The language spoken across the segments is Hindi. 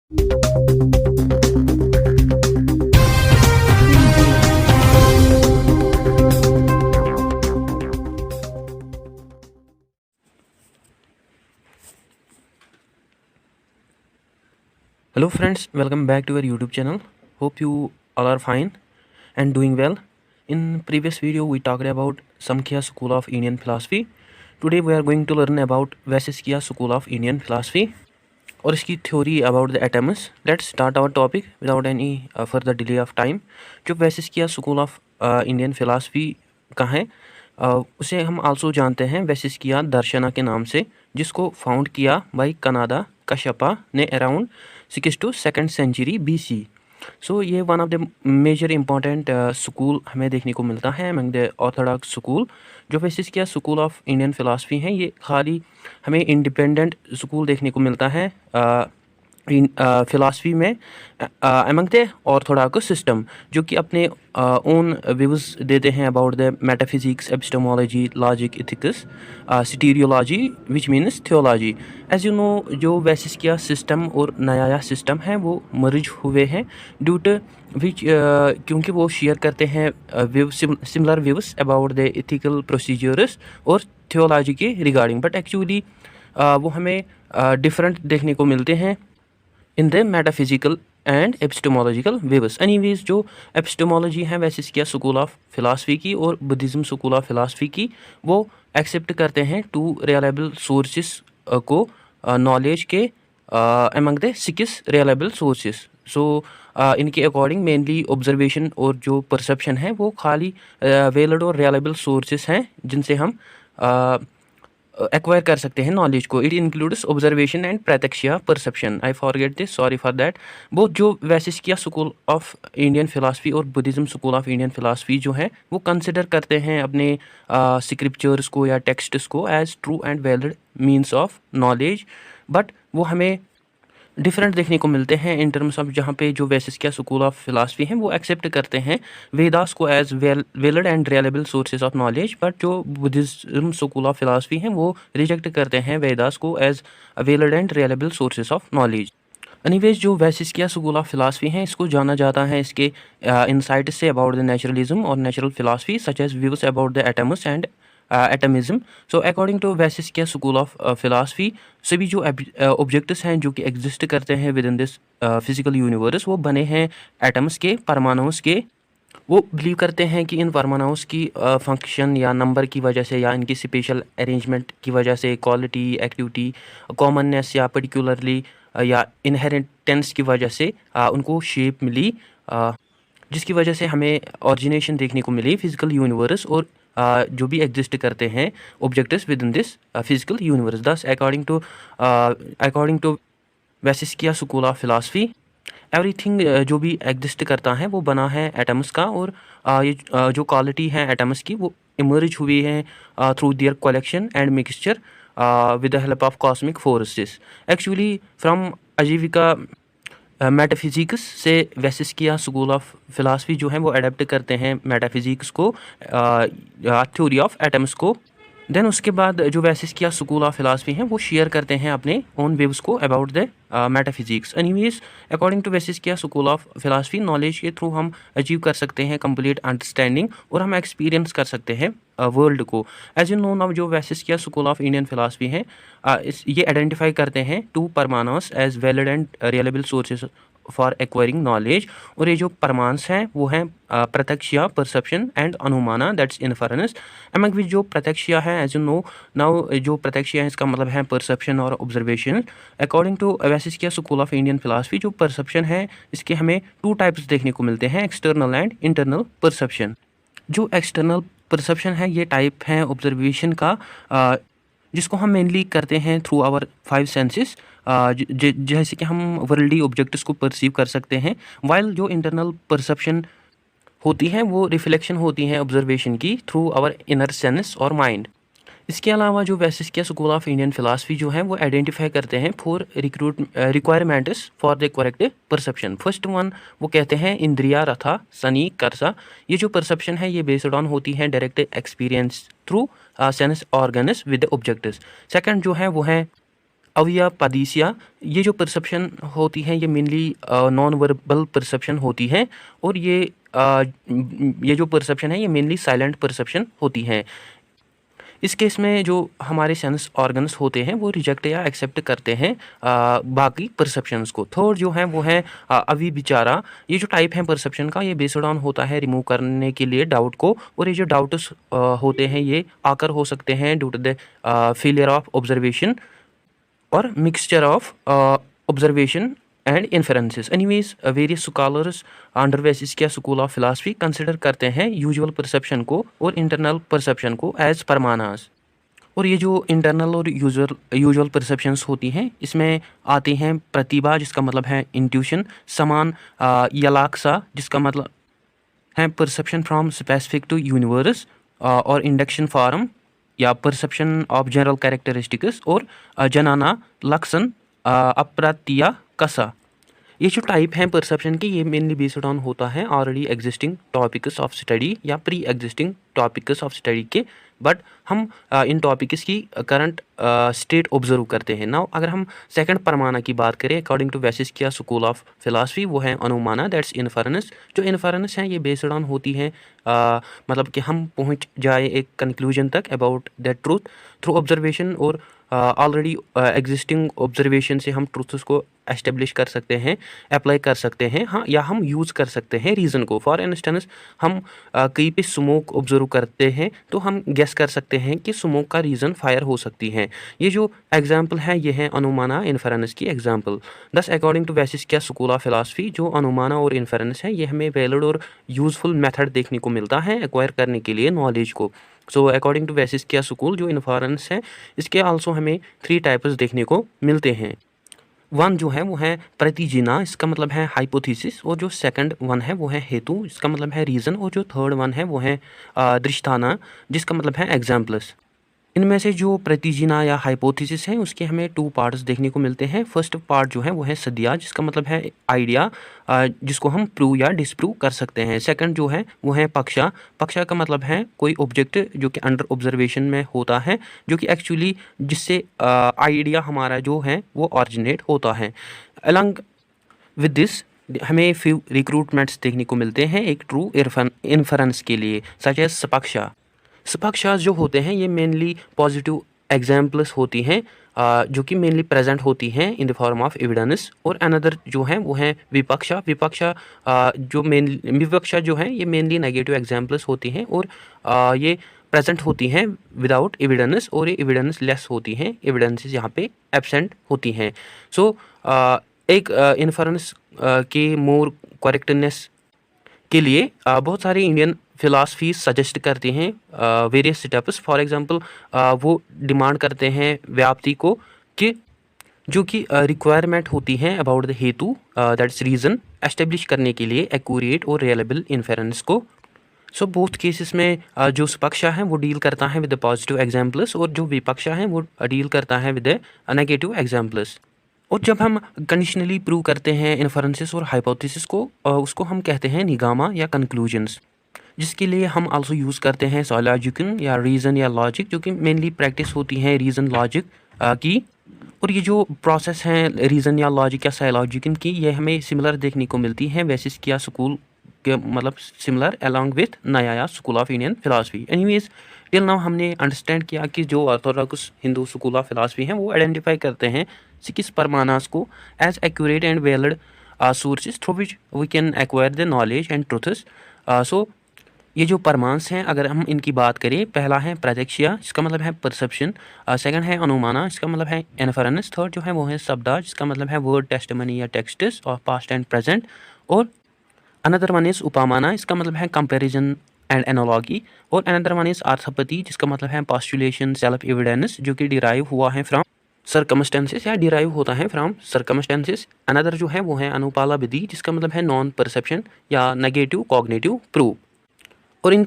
Hello friends, welcome back to our YouTube channel. Hope you all are fine and doing well. In previous video we talked about Samkhya School of Indian Philosophy. Today we are going to learn about Vaisishkiya School of Indian Philosophy और इसकी theory about the atoms. Let's start our topic without any further delay of time. जो Vaisheshika school of Indian philosophy का है उसे हम आल्सो जानते हैं वैशिष्किया दर्शना के नाम से, जिसको फाउंड किया बाई कनादा कश्यपा ने around 6 to 2nd century BC. So ये one of the major important school हमें देखने को मिलता है अमंग द ऑर्थोडॉक्स स्कूल. जो Vaisheshika school of Indian philosophy हैं ये खाली हमें इंडिपेंडेंट स्कूल देखने को मिलता है फिलासफी में अमंग द ऑर्थोडॉक्स सिस्टम, जो कि अपने ओन व्यूज़ देते हैं about the metaphysics, epistemology, logic, ethics, soteriology which means theology. As you know, जो वैशिष्किया सिस्टम और नयाया सिस्टम है वो मर्ज हुए हैं ड्यू टू विच क्योंकि वो शेयर करते हैं similar views about the ethical procedures और थियोलॉजी के रिगार्डिंग, बट एक्चुअली वो हमें डिफरेंट देखने को मिलते हैं in the metaphysical and epistemological views. Anyways, जो एपिस्टेमोलॉजी है वैशिष्किया स्कूल ऑफ फिलासफी की और बुद्धिज़्म स्कूल ऑफ फिलासफी की, वो एक्सेप्ट करते हैं 2 रिलायबल सोर्सेस को नॉलेज के अमंग द 6 रिलायबल सोर्सेस. सो इनके अकॉर्डिंग मेनली ऑब्जर्वेशन और जो परसेप्शन है वो खाली वैलिड और रिलायबल सोर्सेस हैं जिनसे हम एक्वायर कर सकते हैं नॉलेज को. इट इंक्लूड्स ऑब्जर्वेशन एंड प्रत्यक्ष perception. I forget this, sorry for that. वो जो Vaisheshika school of Indian philosophy और Buddhism school of Indian philosophy जो है वो कंसिडर करते हैं अपने स्क्रिप्चर्स को या टेक्स्ट्स को as true and valid means of knowledge, but वो हमें डिफरेंट देखने को मिलते हैं इन टर्म्स ऑफ जहाँ पे जो वैशिष्किया स्कूल ऑफ फिलासफी हैं वो एक्सेप्ट करते हैं वेदास को as valid and reliable sources of knowledge, but जो बुद्धिज़्म स्कूल ऑफ फिलासफी हैं वो रिजेक्ट करते हैं वेदास को as valid and reliable sources of knowledge. Anyways, जो वैशिष्किया स्कूल ऑफ फिलासफी हैं इसको जाना जाता है इसके इंसाइट से अबाउट द नेचुरलिज्म और natural philosophy such as views about the atoms and atomism. So according to Vaisheshika school of philosophy, सभी जो ऑब्जेक्ट्स हैं जो कि एग्जिस्ट करते हैं within this physical universe वो बने हैं एटम्स के, परमाणुओं के. वो बिलीव करते हैं कि इन परमाणुओं की फंक्शन या नंबर की वजह से या इनकी स्पेशल अरेंजमेंट की वजह से क्वालिटी, एक्टिविटी, कॉमननेस या पर्टिकुलरली या इनहेरेंटेंस की वजह से उनको शेप मिली, जिसकी वजह से हमें ऑरिजिनेशन देखने को मिली फिजिकल यूनिवर्स और जो भी एग्जिस्ट करते हैं objects within this physical universe. Thus according to Vaisheshika school of philosophy everything जो भी एग्जिस्ट करता है वो बना है एटम्स का, और ये जो क्वालिटी है एटम्स की वो इमर्ज हुई है through their collection and mixture with the help of cosmic forces. Actually from आजीविका मेटाफिजिक्स से वैशिष्किया स्कूल ऑफ फिलासफी जो है वो अडेप्ट करते हैं मेटाफिजिक्स को, थ्योरी ऑफ एटम्स को. देन उसके बाद जो वैशिष्किया स्कूल ऑफ फिलासफी हैं वो शेयर करते हैं अपने ओन व्यूज़ को about the metaphysics. Anyways, according to Vaisheshika school of philosophy knowledge के थ्रू हम अचीव कर सकते हैं कंप्लीट अंडरस्टैंडिंग और हम एक्सपीरियंस कर सकते हैं वर्ल्ड को. एज यू नो नाउ, जो Vaisheshika school of Indian philosophy हैं ये आइडेंटिफाई करते हैं 2 परमाणुस as valid and reliable sources for acquiring knowledge. और ये जो परमांस हैं वो हैं प्रत्यक्ष, परसेप्शन एंड अनुमाना, दैट्स इन्फरेंस. अमंग विच जो प्रत्यक्ष है, एज यू नो नाउ, जो प्रत्यक्ष है इसका मतलब है परसेप्शन और observation. According to Vaisheshika school of Indian philosophy जो परसेप्शन है इसके हमें 2 टाइप्स देखने को मिलते हैं, एक्सटर्नल एंड इंटरनल परसेप्शन. जो एक्सटर्नल परसेप्शन है ये टाइप है ऑब्जर्वेशन का जिसको हम मेनली करते हैं थ्रू आवर 5 सेंसेस, जैसे कि हम वर्ल्डली ऑब्जेक्ट्स को परसीव कर सकते हैं, वाइल जो इंटरनल परसेप्शन होती हैं वो रिफ्लेक्शन होती हैं ऑब्जर्वेशन की थ्रू आवर इनर सेंस और माइंड. इसके अलावा जो Vaisheshika school of Indian philosophy जो है वो आइडेंटिफाई करते हैं 4 requirements for the correct perception. First one वो कहते हैं इंद्रिया रथा सनी करसा. ये जो परसेप्शन है ये बेस्ड ऑन होती है direct experience through sense organs with objects. Second जो है वो है अविया पदीसिया, ये जो परसेप्शन होती है ये मेनली नॉन वर्बल परसेप्शन होती है, और ये जो परसेप्शन है ये मेनली साइलेंट परसेप्शन होती है। इस केस में जो हमारे सेंस ऑर्गन्स होते हैं वो रिजेक्ट या एक्सेप्ट करते हैं बाकी परसेप्शंस को। थर्ड जो है वो है अविविचारा। ये जो टाइप है परसेप्शन का ये बेस्ड ऑन होता है रिमूव करने के लिए डाउट को, और ये जो डाउट्स होते हैं ये आकर हो सकते हैं due to the failure of observation और mixture of observation and inferences. Anyways various scholars under Vaisheshika school of philosophy consider करते हैं यूजुअल परसेप्शन को और इंटरनल परसेप्शन को एज परमानास। और ये जो इंटरनल और यूजुअल परसेप्शंस होती हैं इसमें आती हैं प्रतिभा जिसका मतलब है इंट्यूशन, समान यलाक्सा जिसका मतलब है perception from specific to universe, और इंडक्शन फॉर्म या परसेप्शन ऑफ जनरल कैरेक्टरिस्टिक्स, और जनाना लक्षण अप्रत्या कसा। ये जो टाइप हैं परसेप्शन की ये मेनली बेस्ड ऑन होता है already existing topics of study या pre existing topics of study के, बट हम इन टॉपिक्स की करंट स्टेट ऑब्जर्व करते हैं। नाउ अगर हम सेकंड परमाना की बात करें according to Vaisheshika school of philosophy, वो है अनुमाना, दैट्स इन्फरेंस। जो इन्फरेंस है ये बेस्ड ऑन होती है मतलब कि हम पहुंच जाए एक कंक्लूजन तक about that truth through observation, और ऑलरेडी एग्जिस्टिंग ऑब्जर्वेशन से हम ट्रूथ्स को एस्टेब्लिश कर सकते हैं, अप्लाई कर सकते हैं, हाँ, या हम यूज़ कर सकते हैं रीज़न को। फॉर इंस्टेंस हम कहीं पे स्मोक ऑब्जर्व करते हैं तो हम गेस कर सकते हैं कि स्मोक का रीज़न फायर हो सकती है। ये जो एग्जाम्पल है ये है अनुमाना इन्फरेंस की example. Thus according to Vaisheshika school of philosophy जो अनुमाना और इन्फरेंस है ये हमें वैलिड और यूज़फुल मेथड देखने को मिलता है एक्वायर करने के लिए नॉलेज को। सो अकॉर्डिंग टू वेसिस्किया स्कूल जो इन्फरेंस है इसके आल्सो हमें 3 टाइप्स देखने को मिलते हैं। वन जो है वो है प्रतिजिना, इसका मतलब है हाइपोथेसिस, और जो सेकंड वन है वो है हेतु, इसका मतलब है रीज़न, और जो थर्ड वन है वो है दृष्टाना जिसका मतलब है एग्जाम्पल्स। इनमें से जो प्रतिजिना या हाइपोथेसिस है उसके हमें 2 पार्ट्स देखने को मिलते हैं। फर्स्ट पार्ट जो है वो है सदिया जिसका मतलब है आइडिया जिसको हम प्रूव या डिसप्रूव कर सकते हैं। सेकंड जो है वो है पक्षा। पक्षा का मतलब है कोई ऑब्जेक्ट जो कि अंडर ऑब्जर्वेशन में होता है, जो कि एक्चुअली जिससे आइडिया हमारा जो है वो ऑरिजिनेट होता है। अलॉन्ग विद दिस हमें फ्यू रिक्रूटमेंट्स देखने को मिलते हैं एक ट्रू इन्फरेंस के लिए, सच एज सपक्षा। सपक्षास जो होते हैं ये मेनली पॉजिटिव एग्जाम्पल्स होती हैं जो कि मेनली प्रेजेंट होती हैं in the form of evidence. और अनदर जो है वो है विपक्षा। विपक्षा जो है ये मेनली नेगेटिव एग्जाम्पल्स होती हैं, और ये प्रेजेंट होती हैं विदाउट एविडेंस, और ये एविडेंस लेस होती हैं, एविडेंसेस यहाँ पे एब्सेंट होती हैं। सो एक इन्फरेंस के मोर करेक्टनेस के लिए बहुत सारे इंडियन फिलासफी सजेस्ट करते हैं वेरियस स्टेप्स। फॉर एग्जांपल वो डिमांड करते हैं व्याप्ति को कि जो कि रिक्वायरमेंट होती है अबाउट द हेतु दैट्स रीज़न एस्टेब्लिश करने के लिए एक्यूरेट और रियलेबल इन्फेरेंस को। सो बोथ केसेस में जो सपक्षा है वो डील करता है विद द पॉजिटिव एग्जाम्पल्स, और जो विपक्षा है वो डील करता है विद द नेगेटिव एग्जाम्पल्स। और जब हम कंडीशनली प्रूव करते हैं इन्फरेंसेस और हाइपोथेसिस को उसको हम कहते हैं निगामा या कंक्लूजन्स, जिसके लिए हम आल्सो यूज़ करते हैं सॉलॉजिकल या रीज़न या लॉजिक, जो कि मेनली प्रैक्टिस होती है रीज़न लॉजिक की। और ये जो प्रोसेस हैं रीज़न या लॉजिक या साइलॉजिकल की ये हमें सिमिलर देखने को मिलती हैं वेसिस्किया स्कूल के, मतलब similar along with Nyaya school of Indian philosophy. Anyways till now हमने अंडरस्टैंड किया कि जो orthodox Hindu school of philosophy हैं वो आइडेंटिफाई करते हैं 6 परमानास को as accurate and valid sources through which we can acquire the knowledge and truths. So ये जो परमांस हैं अगर हम इनकी बात करें, पहला है प्रत्यक्षिया जिसका मतलब है परसेप्शन, सेकंड है अनुमाना जिसका मतलब है इन्फरेंस, थर्ड जो है वो है शब्दा जिसका मतलब है वर्ड टेस्टिमनी या टेक्स्ट्स और पास्ट एंड प्रेजेंट, और अनदर वन इज उपमाना इसका मतलब है कंपैरिजन एंड एनालॉगी, और अनदर वन इज अर्थपति जिसका मतलब है पोस्टुलेशन सेल्फ एविडेंस जो कि डिराइव हुआ है फ्रॉम सर्कमस्टेंसेस या डिराइव होता है फ्रॉम सर्कमस्टेंसेस। अनदर जो है वो है अनुपाला विधि जिसका मतलब है नॉन परसेप्शन या नेगेटिव कॉग्निटिव प्रूफ। और इन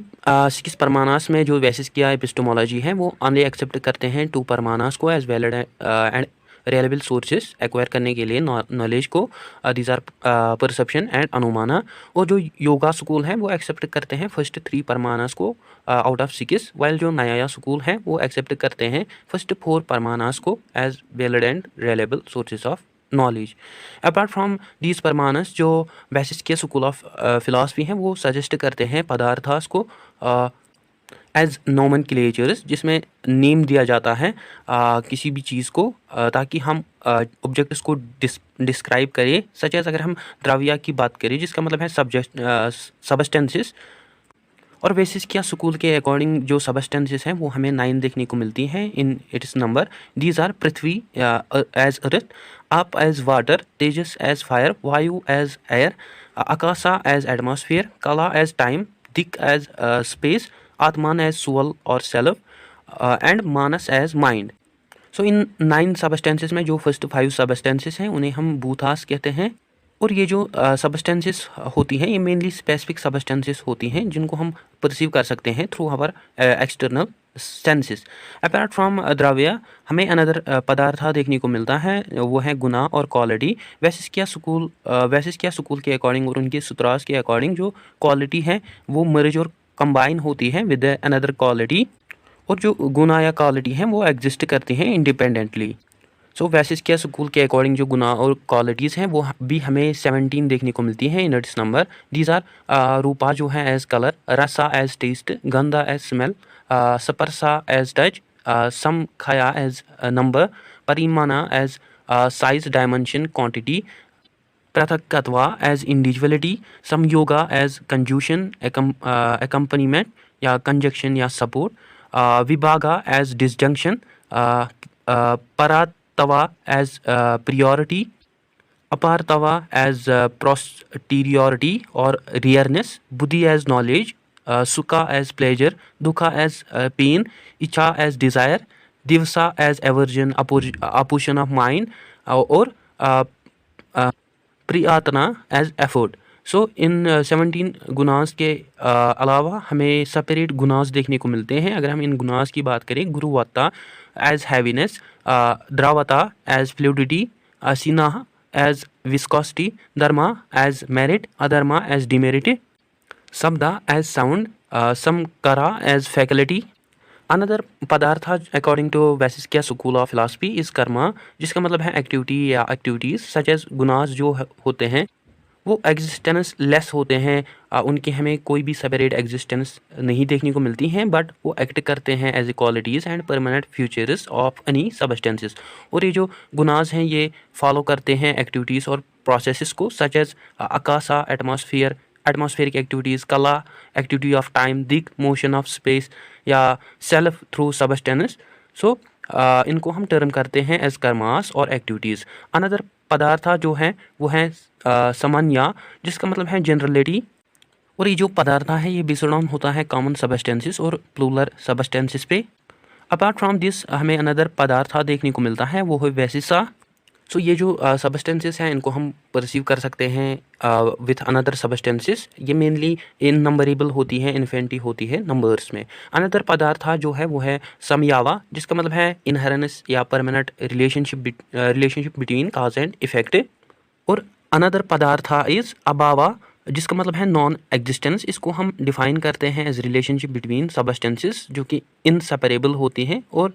6 परमानास में जो वेसिस्किया एपिस्टेमोलॉजी है वो ऑनली एक्सेप्ट करते हैं 2 परमानास को as valid and reliable sources acquire करने के लिए नॉलेज को। दीज आर परसेप्शन एंड अनुमाना। और जो योगा स्कूल है वो एक्सेप्ट करते हैं फर्स्ट 3 परमानास को आउट ऑफ 6, वाइल जो न्याया स्कूल है वो एक्सेप्ट करते हैं फर्स्ट 4 परमानास को as valid and reliable sources of knowledge. Apart from these परमानस, जो वैशिष्ट स्कूल ऑफ फिलॉसफी हैं वो सजेस्ट करते हैं पदार्थास को एज नोमेनक्लेचर्स, जिसमें नेम दिया जाता है किसी भी चीज़ को ताकि हम ऑब्जेक्ट्स को डिस्क्राइब करें। सच एज अगर हम द्रव्य की बात करें जिसका मतलब है सबस्टेंसेस, और वेसिस्किया स्कूल के अकॉर्डिंग जो सबस्टेंसेस हैं वो हमें 9 देखने को मिलती हैं in its number. These are prithvi as earth, ap as water, tejas as fire, vayu as air, akasha as atmosphere, kala as time, dik as space, atman as soul और self, and manas as mind. So in 9 substances में जो फर्स्ट 5 सबस्टेंसेस हैं उन्हें हम भूतास कहते हैं। और ये जो सबस्टेंसेस होती हैं ये मेनली स्पेसिफिक सबस्टेंसेस होती हैं जिनको हम परसीव कर सकते हैं through our external senses. Apart from dravya हमें अनदर पदार्थ देखने को मिलता है, वो है गुना और क्वालिटी। वैशिष्किया स्कूल के अकॉर्डिंग और उनके सूत्रास के अकॉर्डिंग जो क्वालिटी है वो मर्ज और कंबाइन होती है विद अनदर क्वालिटी, और जो गुना या क्वालिटी हैं वो एग्जिस्ट करती हैं इंडिपेंडेंटली। सो वैशिष्किया स्कूल के अकॉर्डिंग जो गुना और क्वालिटीज़ हैं वो भी हमें 17 देखने को मिलती हैं in its number. These are रूपा जो है एज कलर, रसा एज टेस्ट, गंधा एज स्मेल, स्पर्शा एज टच, समखया एज नंबर, परिमाणा एज साइज, डायमेंशन, क्वांटिटी, पृथक्त्वा एज इंडिविजुअलिटी, समयोगा एज कंजूशन, एकम्पनीमेंट या कंजक्शन या सपोर्ट, विभागा एज डिसजंक्शन, परातवा एज प्रियोरिटी, अपारतवा एज पोस्टीरियोरिटी और रेयरनेस, बुद्धि एज नॉलेज, सुखा एज प्लेजर, दुखा एज पेन, इच्छा एज डिज़ायर, दिवसा as aversion, opposition of mind, और प्रियातना एज एफर्ट। सो इन 17 गुनास के अलावा हमें सेपरेट गुनास देखने को मिलते हैं। अगर हम इन गुनास की बात करें, गुरुवत्ता एज हैवीनेस, द्रावता एज फ्लूडिटी, सिन्हा एज विस्कोसिटी, धर्मा एज मेरिट, अधर्मा एज डिमेरिट, शब्दा एज साउंड, समकरा एज फैकल्टी। अनदर पदार्थ according to Vaisheshika school of philosophy is कर्मा, जिसका मतलब है एक्टिविटी या एक्टिविटीज़। सच एज गुनास जो होते हैं वो एग्जिस्टेंस लेस होते हैं, उनकी हमें कोई भी सेपरेट एग्जिस्टेंस नहीं देखने को मिलती हैं, बट वो एक्ट करते हैं as a qualities and permanent features of any substances. और ये जो गुनास हैं ये फॉलो करते हैं एक्टिविटीज़ और प्रोसेसेस को, सच एज आकाशा एटमॉस्फेयर, एटमॉस्फेरिक एक्टिविटीज़, कला एक्टिविटी ऑफ टाइम, दिक मोशन ऑफ स्पेस, या सेल्फ थ्रू सबस्टेंस। सो इनको हम टर्म करते हैं एज कर्मास और एक्टिविटीज़। अनदर पदार्थ जो हैं वो हैं सामान्य, जिसका मतलब है जनरलिटी। और ये जो पदार्थ है ये बेस्ड ऑन होता है कॉमन सबस्टेंसेस और प्लूरल सबस्टेंसेस पे। अपार्ट फ्रॉम दिस हमें अनदर पदार्थ देखने को मिलता है वो है वैशिसा। सो ये जो सबस्टेंसेस हैं इनको हम परसीव कर सकते हैं विथ अनदर सबस्टेंसेस। ये मेनली इन नंबरेबल होती है, इन्फिनिटी होती है नंबर्स में। अनदर पदार्थ जो है वो है समयावा, जिसका मतलब है इनहेरेंस या permanent relationship between cause and effect. और अनदर पदार्थ इज अभावा, जिसका मतलब है नॉन एग्जिस्टेंस। इसको हम डिफाइन करते हैं एज रिलेशनशिप बिटवीन सबस्टेंसेस जो कि इनसेपरेबल होती हैं, और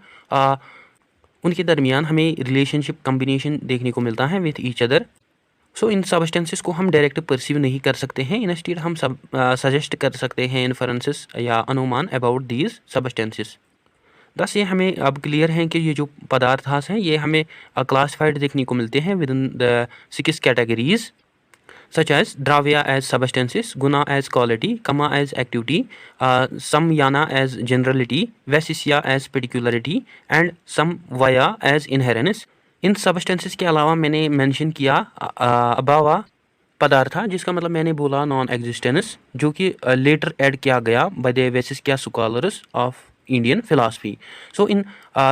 उनके दरमियान हमें रिलेशनशिप कम्बिनेशन देखने को मिलता है with each other. So in substances को हम डायरेक्ट परसीव नहीं कर सकते हैं, इंस्टेड हम सजेस्ट कर सकते हैं इन्फरेंसेस या अनुमान अबाउट दीज सबस्टेंसेस। बस ये हमें अब क्लियर है कि ये जो पदार्थ हैं ये हमें क्लासिफाइड देखने को मिलते हैं within the 6 categories, such as Dravya as substances, Guna as quality, Kama as activity, Samyana as generality, Vaisishya as particularity, and Samvaya as inherence. In substances के अलावा मैंने मेंशन किया अभावा पदार्थ, जिसका मतलब मैंने बोला नॉन एग्जिस्टेंस, जो कि लेटर ऐड किया गया by the Vaisheshika scholars of Indian philosophy. So इन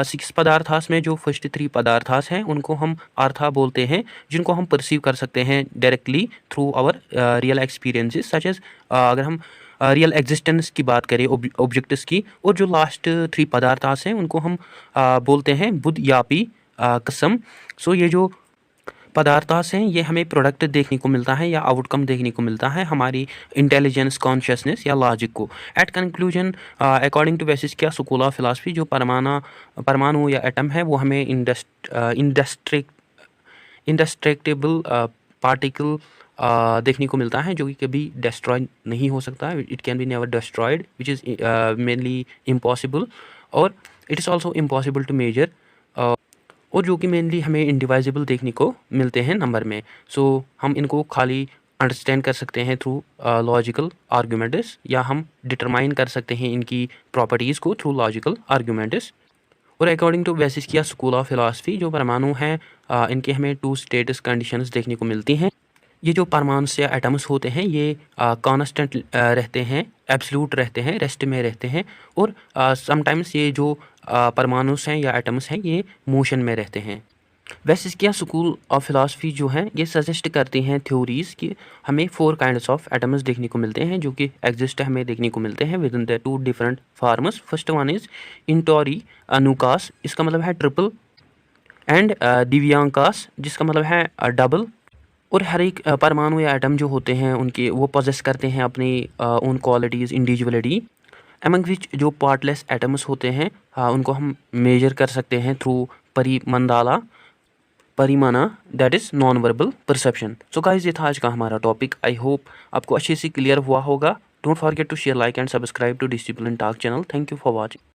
6 पदार्थास में जो फर्स्ट 3 पदार्थास हैं उनको हम अर्था बोलते हैं, जिनको हम परसीव कर सकते हैं directly through our real experiences. Such as अगर हम रियल एग्जिस्टेंस की बात करें ऑब्जेक्ट्स की, और जो लास्ट 3 पदार्थास हैं उनको हम बोलते हैं बुद्ध यापी, कस्म। सो ये जो पदार्थास हैं ये हमें प्रोडक्ट देखने को मिलता है या आउटकम देखने को मिलता है हमारी इंटेलिजेंस, कॉन्शियसनेस या लॉजिक को। At conclusion, according to Vaisheshika school of philosophy, जो परमाणु या एटम है वो हमें इंडस्ट्रक्टेबल पार्टिकल देखने को मिलता है जो कि कभी डिस्ट्रॉय नहीं हो सकता है। It can be never destroyed, which is mainly impossible, और it is also impossible to measure, और जो कि मेनली हमें इंडिवाइजिबल देखने को मिलते हैं नंबर में। सो हम इनको खाली अंडरस्टैंड कर सकते हैं थ्रू लॉजिकल आर्गूमेंट्स, या हम डिटरमाइन कर सकते हैं इनकी प्रॉपर्टीज़ को थ्रू लॉजिकल आर्गूमेंट्स। और according to Vaisheshika school of philosophy, जो परमाणु हैं इनके हमें 2 स्टेटस कंडीशंस देखने को मिलती हैं। ये जो परमाणु या एटम्स होते हैं ये कांस्टेंट रहते हैं, एब्सोल्यूट रहते हैं, रेस्ट में रहते हैं, और समटाइम्स ये जो परमाणु हैं या एटम्स हैं ये मोशन में रहते हैं। वेसिस्किया स्कूल ऑफ फिलासफी जो है ये सजेस्ट करते हैं थ्योरीज़ कि हमें 4 काइंड्स ऑफ एटम्स देखने को मिलते हैं जो कि एग्जिस्ट हमें देखने को मिलते हैं within the 2 different forms. First one is इंटोरी नुकास, इसका मतलब है ट्रिपल, एंड दिव्यांकास, जिसका मतलब है डबल। और हर एक परमाणु या एटम जो होते हैं उनके वो पोजेस करते हैं अपनी ओन क्वालिटीज़, इंडिविजुअलिटी, एमंग विच जो पार्टलेस एटम्स होते हैं उनको हम मेजर कर सकते हैं थ्रू परिमाना, that is non verbal perception. So guys, ये था आज का हमारा टॉपिक। आई होप आपको अच्छे से क्लियर हुआ होगा। Don't forget to share, like and subscribe to Discipline Talk channel. Thank you for watching.